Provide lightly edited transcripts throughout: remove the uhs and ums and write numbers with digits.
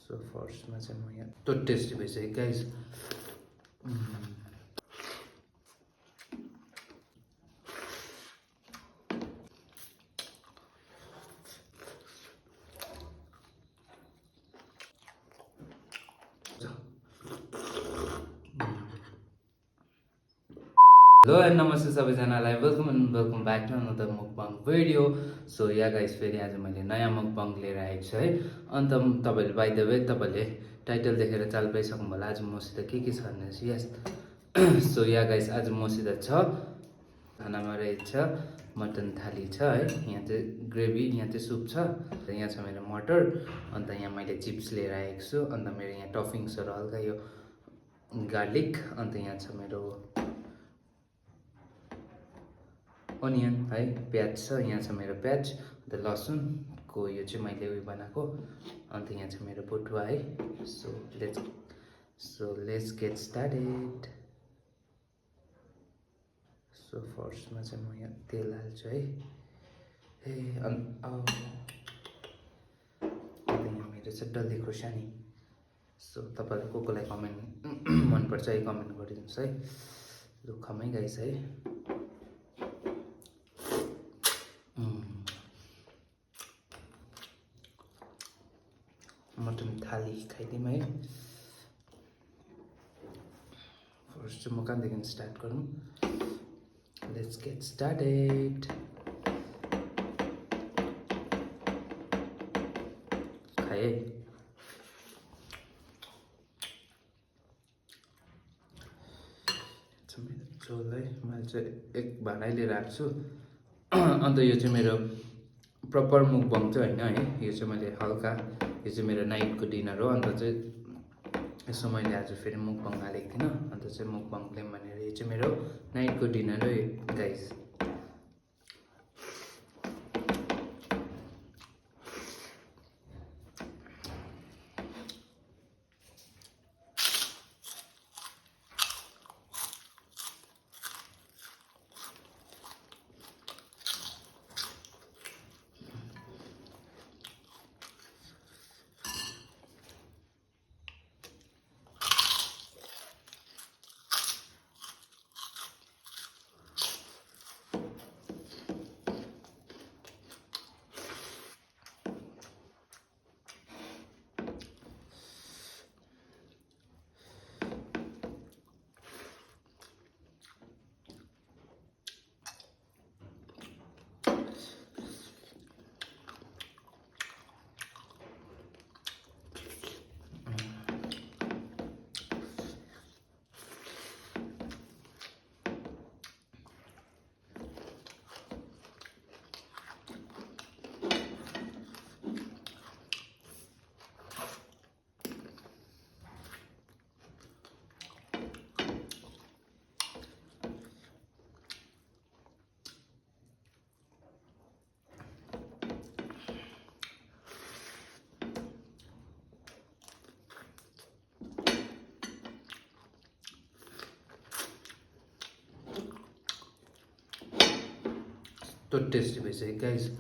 So फर्स्टमा चाहिँ म यहाँ त्यो टेस्टी भइसक्यो गाइस। हेलो एन्ड नमस्ते सबैजनालाई, welcome back to another mukbang video. So yeah guys, फेरि आज मैले नयाँ मुकबाङ लिएर आएको छु है। अन्त तपाईँले बाइ द वे तपाईँले टाइटल देखेर चाल पाइसक्नु होला आज मसित के छ भन्ने। यस सो या गाइस, आज मसित छ खानामा रहेछ मटन थाली छ है। यहाँ चाहिँ ग्रेभी, यहाँ चाहिँ सुप छ, यहाँ छ मेरो मटर, अन्त यहाँ मैले चिप्स लिएर आएको छु, अन्त मेरो यहाँ टपिङ्सहरू हल्का यो गार्लिक, अन्त यहाँ छ मेरो अनियन है, प्याज छ, यहाँ छ मेरो प्याज, अन्त लसुनको यो चाहिँ मैले उयो बनाएको, अन्त यहाँ छ मेरो बटुवा है। So let's get started. So फर्स्टमा चाहिँ म यहाँ तेल हाल्छु है। अन्त यहाँ मेरो चाहिँ डल्ले खोर्सानी। सो तपाईँलाई कोलाई कमेन्ट मनपर्छ है, कमेन्ट गरिदिनुहोस् है, दुःखमै गाइस है। मटन थाली खाइदिउँ है। फर्स्ट चाहिँ म कहाँदेखि स्टार्ट गरौँ। Let's get started. खाएँ झोल है। मैले चाहिँ एक भाँडै लिएर आएको छु। अन्त यो चाहिँ मेरो प्रपर मुकबाङ चाहिँ होइन है, यो चाहिँ मैले हल्का, यो चाहिँ मेरो नाइटको डिनर हो। अन्त चाहिँ यसो मैले आज फेरि मुकबाङ हालेको थिइनँ, अन्त चाहिँ मुकबाङ फ्लेम भनेर यो चाहिँ मेरो नाइटको डिनर हो गाइस। तो टेस्टी भइसक्यो guys.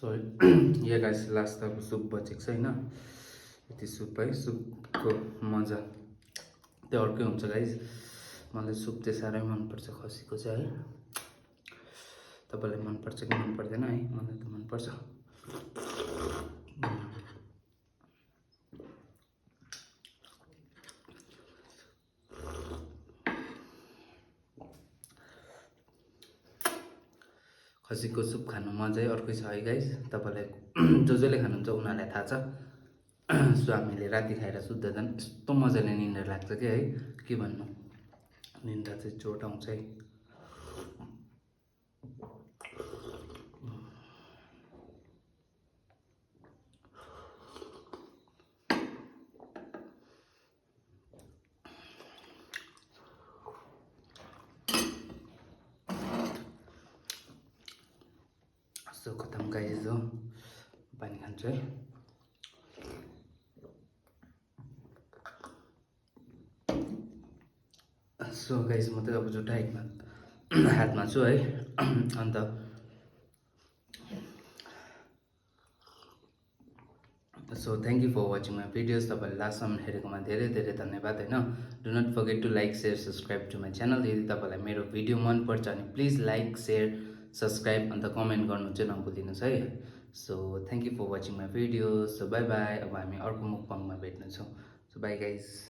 So yeah guys last अब सुप बचेको छ होइन यति सुप है सुपको मजा त्यो अर्कै हुन्छ गाइस मलाई सुप चाहिँ साह्रै मनपर्छ खसीको चाहिँ है तपाईँलाई मनपर्छ कि मन पर्दैन है मलाई त मनपर्छ खसीको सुप खानु मजै अर्कै छ है गाइस तपाईँलाई जसले खानुहुन्छ उनीहरूलाई थाहा छ सो हामीले राति खाएर सुत्दा झन् यस्तो मजाले निन्द्रा लाग्छ कि है के भन्नु निन्द्रा चाहिँ चोट आउँछ है सो खतम गाइस हो पानी खान्छु है सो गाइस म त अब जुटा हातमा छु है and so thank you for watching my videos तपाईँले लास्टसम्म हेरेकोमा धेरै धेरै धन्यवाद होइन do not forget to like share subscribe to my channel यदि तपाईँलाई मेरो भिडियो मनपर्छ भने please like share subscribe and comment गर्नु चाहिँ नभुलिनुहोस् है so thank you for watching my video so bye bye अब हामी अर्को मुकबाङमा भेट्नेछौँ सो बाई गाइज